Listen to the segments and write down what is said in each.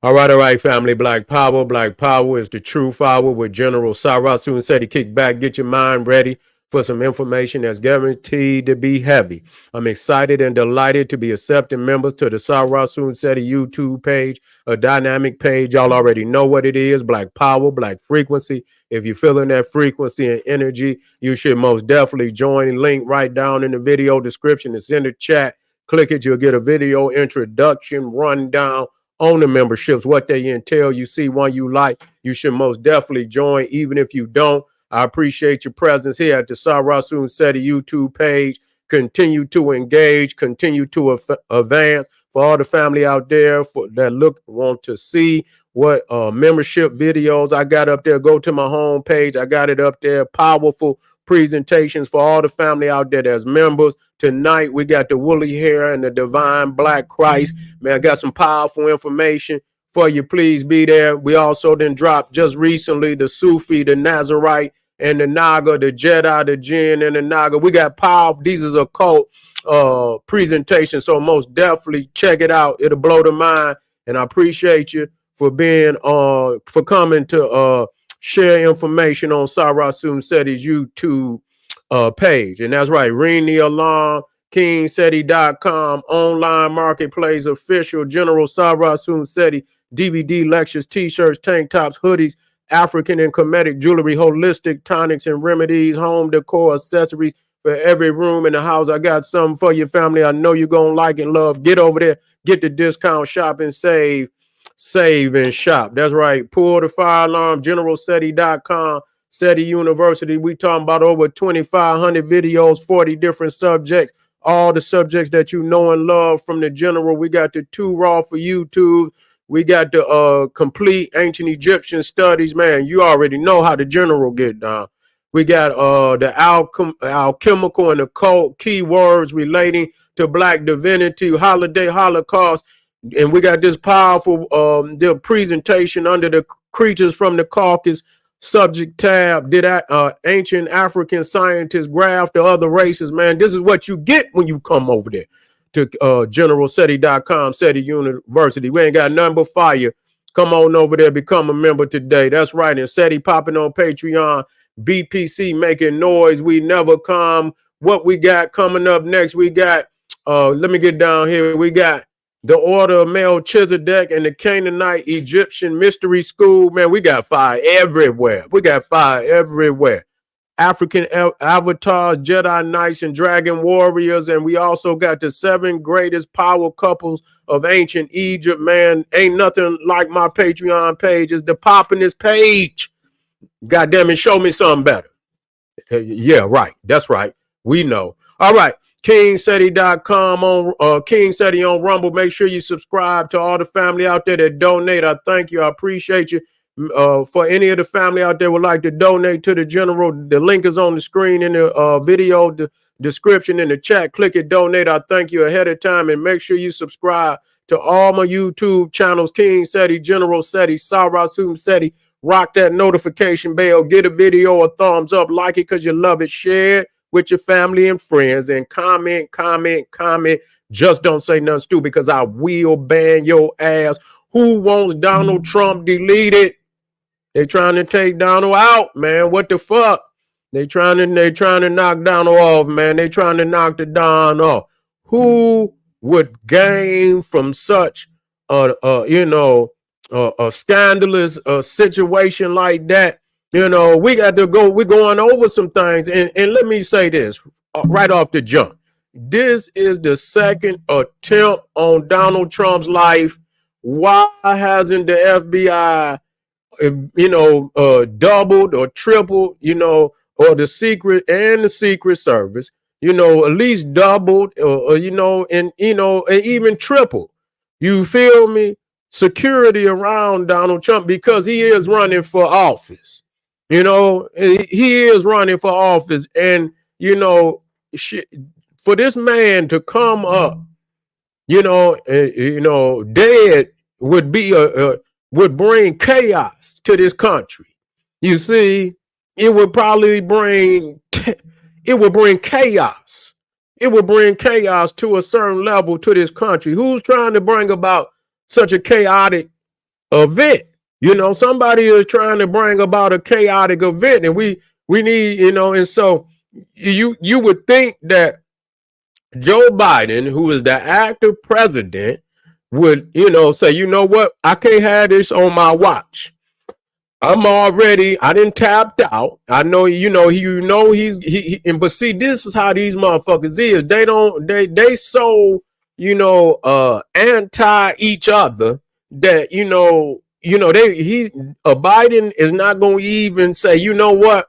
All right, family. Black Power. Black Power is the true power with General Sarasu Seti. Kick back, get your mind ready for some information that's guaranteed to be heavy. I'm excited and delighted to be accepting members to the Sarasu Seti YouTube page, a dynamic page. Y'all already know what it is. Black Power, Black Frequency. If you're feeling that frequency and energy, you should most definitely join. Link right down in the video description. It's in the chat. Click it. You'll get a video introduction rundown on the memberships, what they entail. You see one you like, you should most definitely join. Even if you don't, I appreciate your presence here at the Sarasun Seti YouTube page. Continue to engage, continue to advance. For all the family out there that want to see what membership videos I got up there, go to my home page. I got it up there. Powerful presentations for all the family out there that's members. Tonight we got the woolly hair and the divine black Christ. Man, I got some powerful information for you. Please be there. We also then dropped just recently the Sufi, the Nazarite, and the Naga, the Jedi, the Jinn, and the Naga. We got powerful. These is occult presentation. So most definitely check it out. It'll blow the mind. And I appreciate you for being for coming to share information on Sarasun Seti's YouTube page. And that's right, ring the alarm, kingseti.com, online marketplace, official General Sarasun Seti, DVD lectures, t-shirts, tank tops, hoodies, African and Kemetic jewelry, holistic tonics and remedies, home decor, accessories for every room in the house. I got something for your family. I know you're going to like and love. Get over there, get the discount, shop and save. Save and shop. That's right. Pull the fire alarm, generalseti.com, Seti University. We talking about over 2,500 videos, 40 different subjects, all the subjects that you know and love from the general. We got the 2 raw for YouTube. We got the complete ancient Egyptian studies. Man, you already know how the general get down. We got the alchemical and occult keywords relating to black divinity, holiday, Holocaust. And we got this powerful the presentation under the creatures from the Caucasus subject tab. Did ancient African scientists graph the other races? Man, this is what you get when you come over there to generalseti.com, Seti University. We ain't got nothing but fire. Come on over there, become a member today. That's right. And Seti popping on Patreon, BPC making noise. We never come. What we got coming up next? We got, let me get down here. We got the Order of Melchizedek and the Canaanite Egyptian Mystery School. Man, we got fire everywhere. We got fire everywhere. African avatars, Jedi Knights, and Dragon Warriors. And we also got the 7 greatest power couples of ancient Egypt. Man, ain't nothing like my Patreon page. It's the poppin'est page. God damn it, show me something better. Yeah, right. That's right. We know. All right. kingseti.com on King Seti on Rumble. Make sure you subscribe to all the family out there that donate. I thank you. I appreciate you. For any of the family out there would like to donate to the general, the link is on the screen in the video description in the chat. Click it, donate. I thank you ahead of time, and make sure you subscribe to all my YouTube channels: King Seti, General Seti, Sarasun Seti. Rock that notification bell. Get a video a thumbs up. Like it because you love it. Share it with your family and friends, and comment. Just don't say nothing stupid, because I will ban your ass. Who wants Donald Trump deleted? They trying to take Donald out, man. What the fuck? They trying to knock Donald off, man. They trying to knock the Don off. Who would gain from such a scandalous situation like that? You know, we got to go. We're going over some things, and let me say this right off the jump. This is the second attempt on Donald Trump's life. Why hasn't the FBI, doubled or tripled, or the Secret Service, at least doubled, and even tripled, you feel me, security around Donald Trump, because he is running for office. He is running for office, and for this man to come up, dead would be would bring chaos to this country. You see, it would probably bring chaos. It would bring chaos to a certain level to this country. Who's trying to bring about such a chaotic event. You know, somebody is trying to bring about a chaotic event, and we need, you know, and so you would think that Joe Biden, who is the active president, would, you know, say, you know what, I can't have this on my watch. I didn't tapped out. I know, and but see, this is how these motherfuckers is. They so, anti each other that, Biden is not going to even say, you know what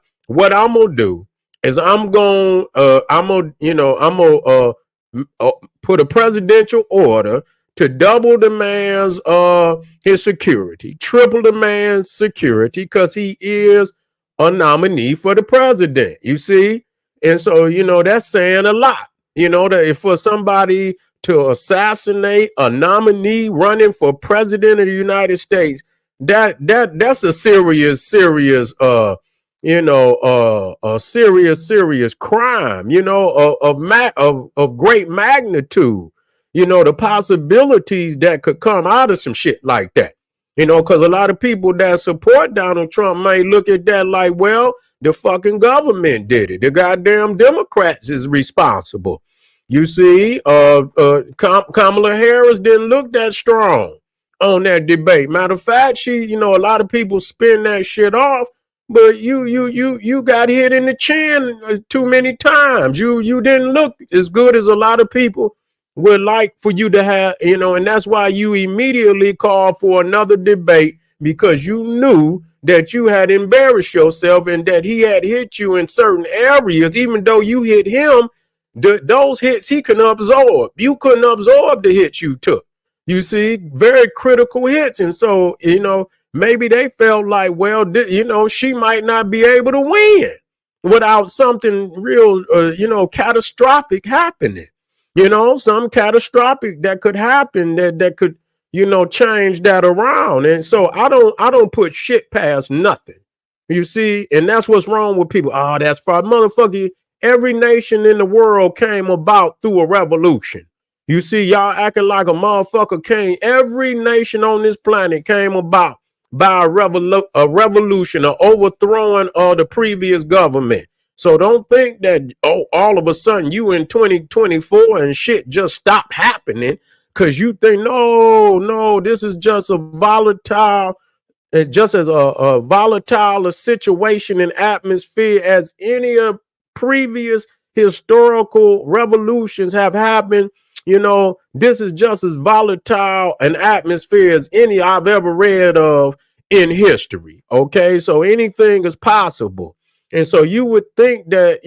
I'm going to do is I'm going to, put a presidential order to double the man's his security, triple the man's security, because he is a nominee for the president. You see, and so that's saying a lot. That if for somebody to assassinate a nominee running for president of the United States, that's a serious a serious crime, of great magnitude. The possibilities that could come out of some shit like that. Because a lot of people that support Donald Trump may look at that like, well, the fucking government did it. The goddamn Democrats is responsible. You see, Kamala Harris didn't look that strong on that debate. Matter of fact, a lot of people spin that shit off, but you got hit in the chin too many times. You didn't look as good as a lot of people would like for you to have, and that's why you immediately called for another debate, because you knew that you had embarrassed yourself and that he had hit you in certain areas, even though you hit him. Those hits he couldn't absorb. You couldn't absorb the hits you took. You see, very critical hits. And so, maybe they felt like, well, she might not be able to win without something real, catastrophic happening. Some catastrophic that could happen that could, change that around. And so I don't put shit past nothing. You see, and that's what's wrong with people. Oh, that's far, motherfucker. Every nation in the world came about through a revolution. You see, y'all acting like a motherfucker came. Every nation on this planet came about by a revolution, or overthrowing of the previous government. So don't think that, all of a sudden you in 2024 and shit just stopped happening because you think, no, this is just a volatile. It's just as a volatile situation and atmosphere as any of previous historical revolutions have happened. This is just as volatile an atmosphere as any I've ever read of in history. Okay, so anything is possible. And so you would think that,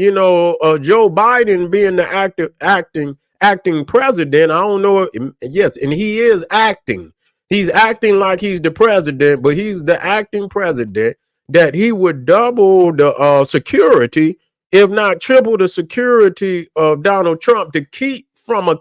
Joe Biden being the acting president, I don't know. Yes, and he is acting. He's acting like he's the president, but he's the acting president, that he would double the security, if not triple the security of Donald Trump, to keep from a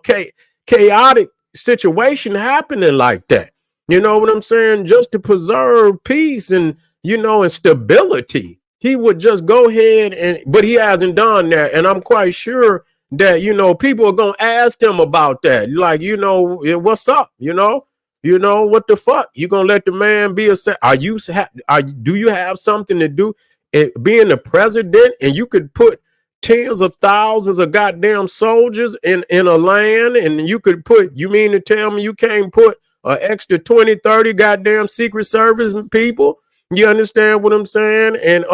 chaotic situation happening like that. You know what I'm saying? Just to preserve peace and, and stability. He would just go ahead but he hasn't done that. And I'm quite sure that, people are going to ask him about that. Like, what's up? What the fuck? You going to let the man be do you have something to do being the president, and you could put tens of thousands of goddamn soldiers in a land, and you mean to tell me you can't put an extra 20, 30 goddamn Secret Service people? You understand what I'm saying? And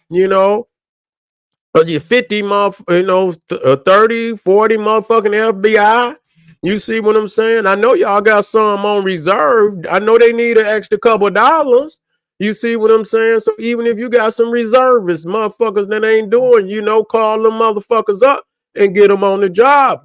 you 50 month, 30, 40 motherfucking FBI. You see what I'm saying? I know y'all got some on reserve. I know they need an extra couple dollars. You see what I'm saying? So even if you got some reservists, motherfuckers that ain't doing, call them motherfuckers up and get them on the job.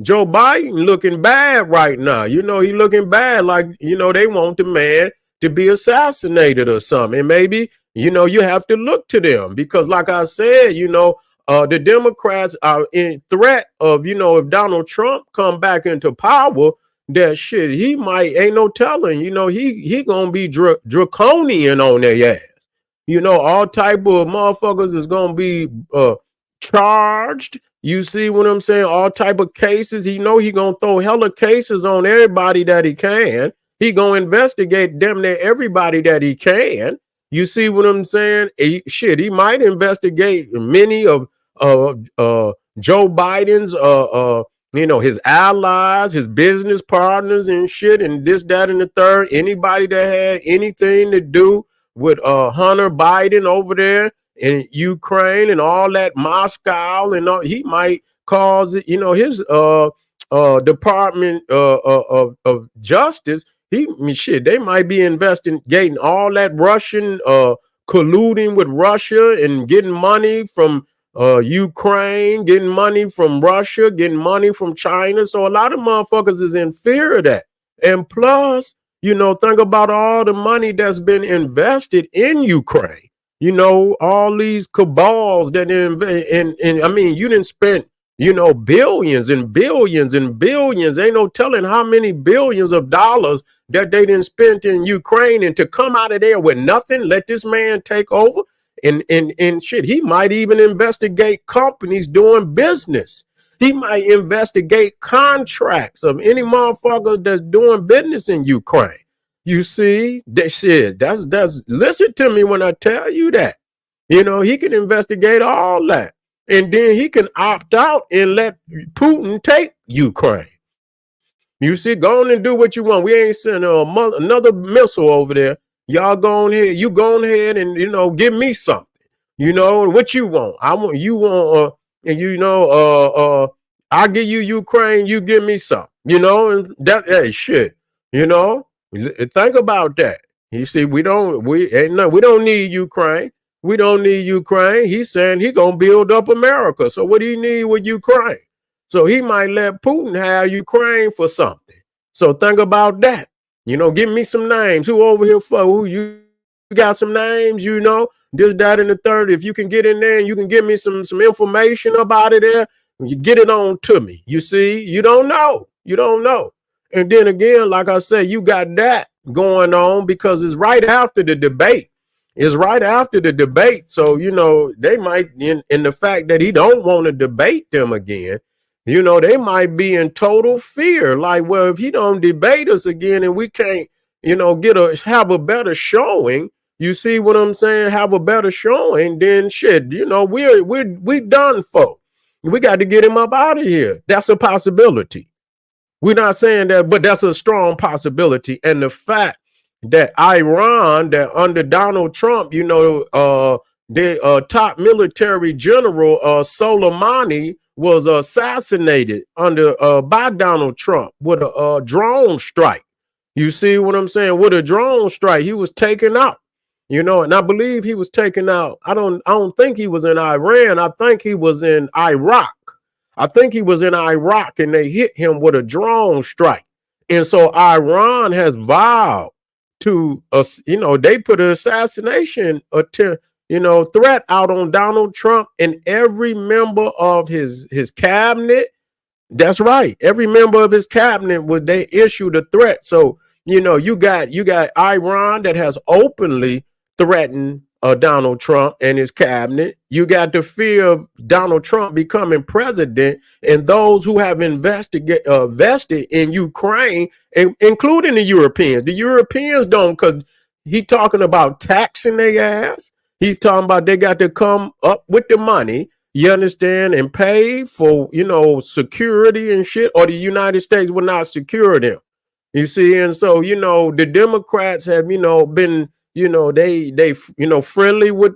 Joe Biden looking bad right now. He looking bad, like, they want the man to be assassinated or something. And maybe, you have to look to them, because like I said, the Democrats are in threat of, if Donald Trump come back into power, that shit, he might, ain't no telling, he gonna be draconian on their ass. All type of motherfuckers is gonna be charged. You see what I'm saying? All type of cases. He gonna throw hella cases on everybody that he can. he gonna investigate damn near everybody that he can. You see what I'm saying? He might investigate many of Joe Biden's his allies, his business partners and shit, and this, that, and the third. Anybody that had anything to do with Hunter Biden over there in Ukraine and all that Moscow and all, he might cause it, his Department of Justice. They might be investigating all that Russian colluding with Russia and getting money from Ukraine, getting money from Russia, getting money from China. So a lot of motherfuckers is in fear of that. And plus, think about all the money that's been invested in Ukraine. All these cabals that I mean, you didn't spend, billions and billions and billions. Ain't no telling how many billions of dollars that they didn't spend in Ukraine, and to come out of there with nothing, let this man take over. And shit, he might even investigate companies doing business. He might investigate contracts of any motherfucker that's doing business in Ukraine. You see, that shit, that's listen to me when I tell you that. He can investigate all that. And then he can opt out and let Putin take Ukraine. You see, go on and do what you want. We ain't sending another missile over there. Y'all go on here. You go on ahead and, give me something. What you want. I want, you want, I'll give you Ukraine. You give me something, and that, hey, shit, think about that. You see, we don't need Ukraine. We don't need Ukraine. He's saying he gonna build up America. So what do you need with Ukraine? So he might let Putin have Ukraine for something. So think about that. Give me some names. Who over here for? Who you got some names? This, that, and the third. If you can get in there and you can give me some information about it there, you get it on to me. You see, you don't know. You don't know. And then again, like I said, you got that going on because it's right after the debate. It's right after the debate. So, they might, in the fact that he don't want to debate them again, they might be in total fear. Like, well, if he don't debate us again and we can't, have a better showing, you see what I'm saying? Have a better showing, then shit, we done for. We got to get him up out of here. That's a possibility. We're not saying that, but that's a strong possibility. And the fact that Iran, that under Donald Trump, the top military general Soleimani was assassinated by Donald Trump with a drone strike. You see what I'm saying? With a drone strike, he was taken out. And I believe he was taken out. I don't think he was in Iran. I think he was in Iraq. And they hit him with a drone strike. And so Iran has vowed to they put an assassination threat out on Donald Trump and every member of his cabinet. That's right. Every member of his cabinet they issued a threat. So, you got Iran that has openly threatened Donald Trump and his cabinet. You got the fear of Donald Trump becoming president, and those who have vested in Ukraine, including the Europeans. The Europeans don't, because he talking about taxing their ass. He's talking about they got to come up with the money, you understand, and pay for, security and shit, or the United States will not secure them. You see, and so, the Democrats have, been, they friendly with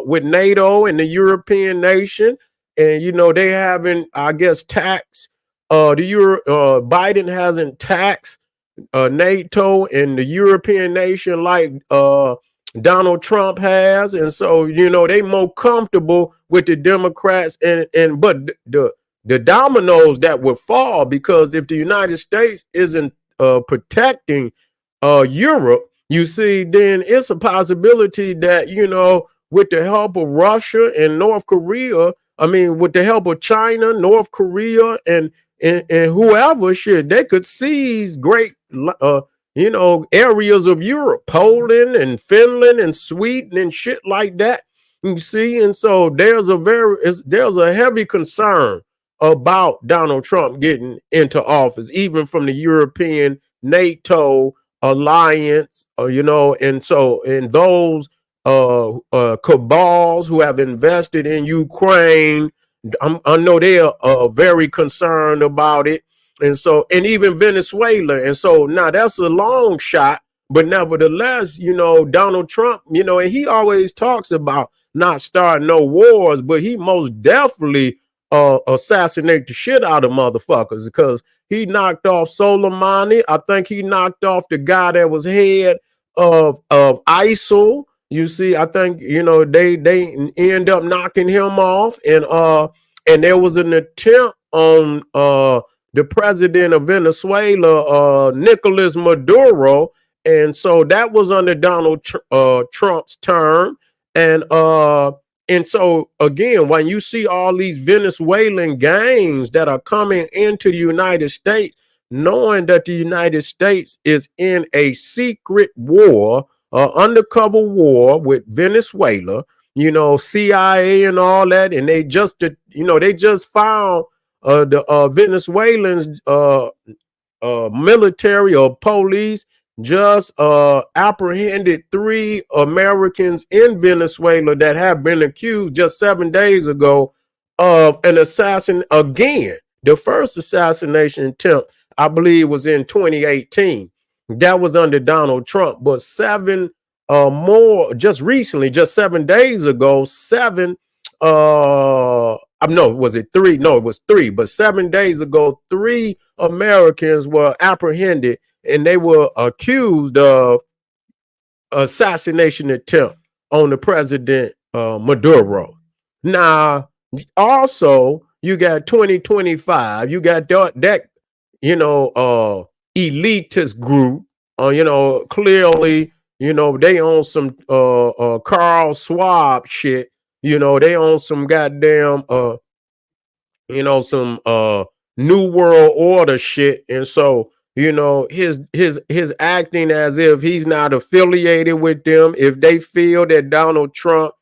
with NATO and the European nation, and they haven't, I guess, taxed Biden hasn't taxed NATO and the European nation like Donald Trump has, and so they more comfortable with the Democrats, but the dominoes that would fall, because if the United States isn't protecting Europe, you see, then it's a possibility that, with the help of Russia and North Korea, with the help of China, North Korea, and whoever, shit, they could seize great, areas of Europe, Poland and Finland and Sweden and shit like that. You see, and so there's a heavy concern about Donald Trump getting into office, even from the European, NATO, alliance, and so in those cabals who have invested in Ukraine, I know they are very concerned about it, and so and even Venezuela, and so now that's a long shot, but nevertheless, Donald Trump, and he always talks about not starting no wars, but he most definitely assassinate the shit out of motherfuckers because he knocked off Soleimani. I think he knocked off the guy that was head of ISIL. You see, I think they end up knocking him off, and there was an attempt on the president of Venezuela, Nicolas Maduro, and so that was under Donald Trump's term, and so again, when you see all these Venezuelan gangs that are coming into the United States, knowing that the United States is in a secret war, undercover war with Venezuela, CIA and all that, and they just found the Venezuelans military or police just apprehended 3 Americans in Venezuela that have been accused just 7 days ago of an assassin again. The first assassination attempt, I believe, was in 2018. That was under Donald Trump, but 7 more just recently, just 7 days ago, 7 no, was it 3? No, it was 3, but 7 days ago, 3 Americans were apprehended and they were accused of assassination attempt on the president Maduro. Now, also, you got 2025, you got that elitist group, clearly, they own some Carl Schwab shit. They own some goddamn some new world order shit, and so his acting as if he's not affiliated with them. If they feel that Donald Trump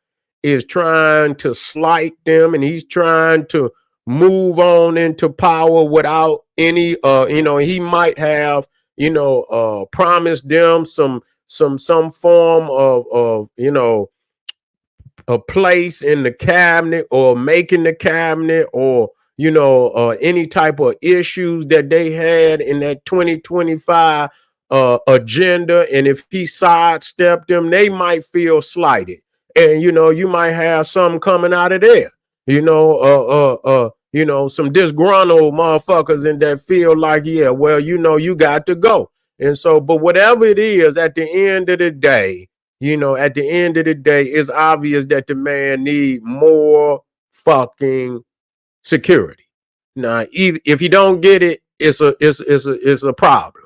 is trying to slight them and he's trying to move on into power without any he might have promised them some form of a place in the cabinet or making the cabinet or any type of issues that they had in that 2025 agenda. And if he sidestepped them, they might feel slighted. And, you might have some coming out of there, some disgruntled motherfuckers in that feel like, yeah, well, you got to go. And so, but whatever it is, at the end of the day, it's obvious that the man need more fucking security. Now, if you don't get it, it's a problem.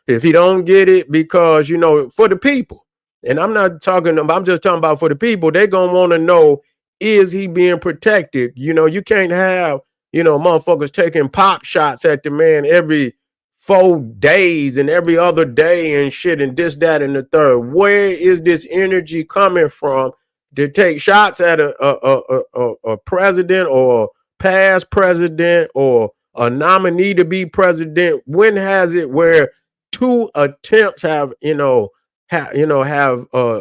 If you don't get it, because for the people, and I'm just talking about for the people, they're gonna want to know, is he being protected? You can't have motherfuckers taking pop shots at the man every 4 days and every other day and shit and this, that, and the third. Where is this energy coming from to take shots at a president or past president or a nominee to be president? When has it where 2 attempts have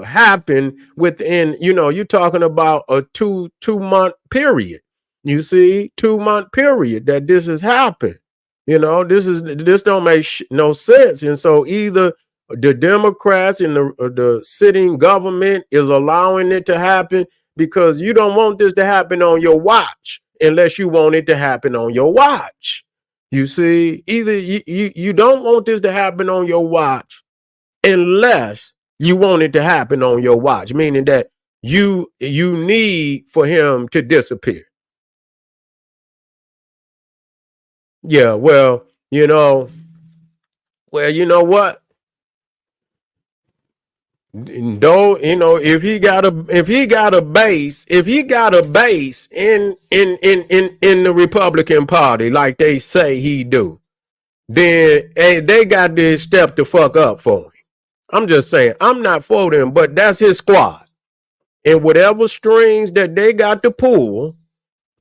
happened within you're talking about a 2-month period? You see, 2-month period that this has happened. This don't make no sense. And so either the Democrats and the sitting government is allowing it to happen because you don't want this to happen on your watch, unless you want it to happen on your watch. You see, either you don't want this to happen on your watch unless you want it to happen on your watch, meaning that you need for him to disappear. Yeah, well, you know what? Though, if he got a base in the Republican Party, like they say he do, then they got to step the fuck up for him. I'm just saying, I'm not for them, but that's his squad. And whatever strings that they got to pull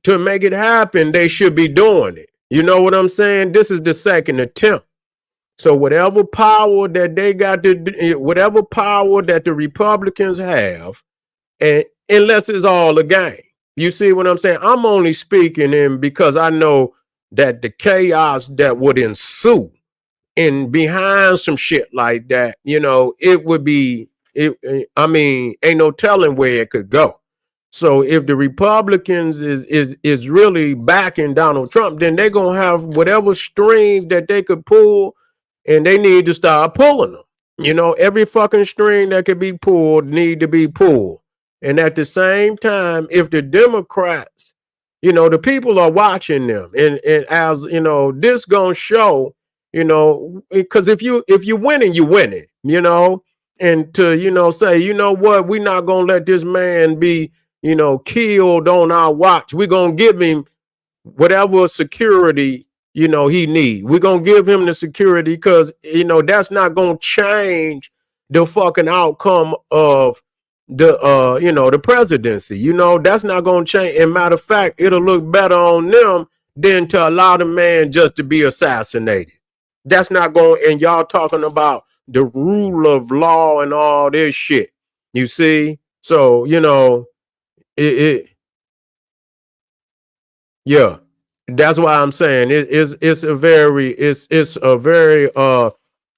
to make it happen, they should be doing it. You know what I'm saying? This is the second attempt. So whatever power that they got to, whatever power that the Republicans have, and unless it's all a game. You see what I'm saying? I'm only speaking in because I know that the chaos that would ensue and behind some shit like that, it would be I mean, ain't no telling where it could go. So if the Republicans is really backing Donald Trump, then they're gonna have whatever strings that they could pull, and they need to start pulling them. Every fucking string that could be pulled need to be pulled. And at the same time, if the Democrats, the people are watching them, and as this gonna show, because if you winning, you winning, and to say, what, we're not gonna let this man be killed on our watch. We're gonna give him whatever security he need. We're gonna give him the security because that's not gonna change the fucking outcome of the presidency. That's not gonna change. And matter of fact, it'll look better on them than to allow the man just to be assassinated. That's not going. And y'all talking about the rule of law and all this shit. You see, so it yeah, that's why I'm saying it's a very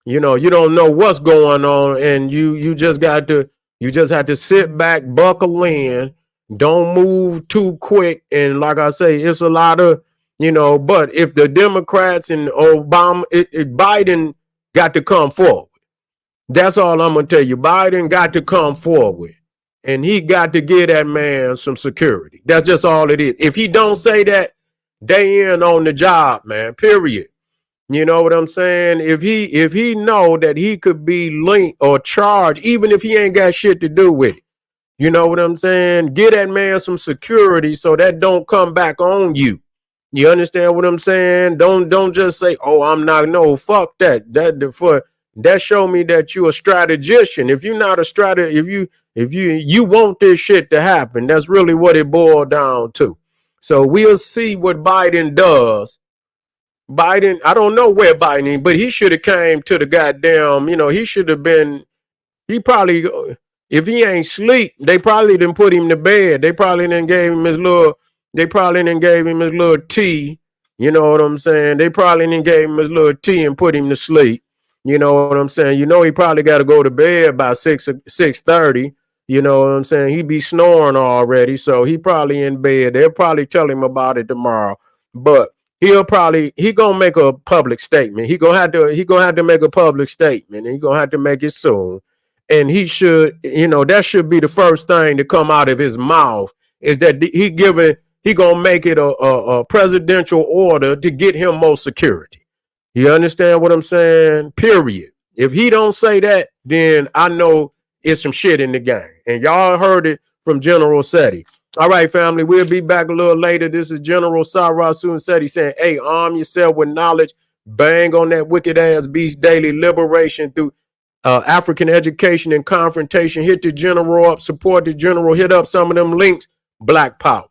you don't know what's going on, and you just have to sit back, buckle in, don't move too quick, and like I say, it's a lot of but if the Democrats and Biden got to come forward. That's all I'm gonna tell you. Biden got to come forward, and he got to give that man some security. That's just all it is. If he don't say that, they in on the job, man. Period. You know what I'm saying? If he know that he could be linked or charged, even if he ain't got shit to do with it. You know what I'm saying? Get that man some security so that don't come back on you. You understand what I'm saying? Don't just say, "Oh, I'm not." No, fuck that. That show me that you're a strategician. If you're not a if you want this shit to happen, that's really what it boiled down to. So we'll see what Biden does. Biden, I don't know where Biden, but he should have came to the goddamn. He should have been. He probably, if he ain't sleep, they probably didn't put him to bed. They probably didn't gave him his little. They probably didn't gave him his little tea. You know what I'm saying? They probably didn't gave him his little tea and put him to sleep. You know what I'm saying? He probably got to go to bed by 6:30. You know what I'm saying? He be snoring already, so he probably in bed. They'll probably tell him about it tomorrow. But he gonna make a public statement. He gonna have to make a public statement, and he gonna have to make it soon. And he should, that should be the first thing to come out of his mouth is that he gonna make it a presidential order to get him more security. You understand what I'm saying? Period. If he don't say that, then I know it's some shit in the game. And y'all heard it from General Seti. All right, family, we'll be back a little later. This is General Sarasu Seti saying, hey, arm yourself with knowledge. Bang on that wicked ass beast daily liberation through African education and confrontation. Hit the general up, support the general, hit up some of them links. Black Power.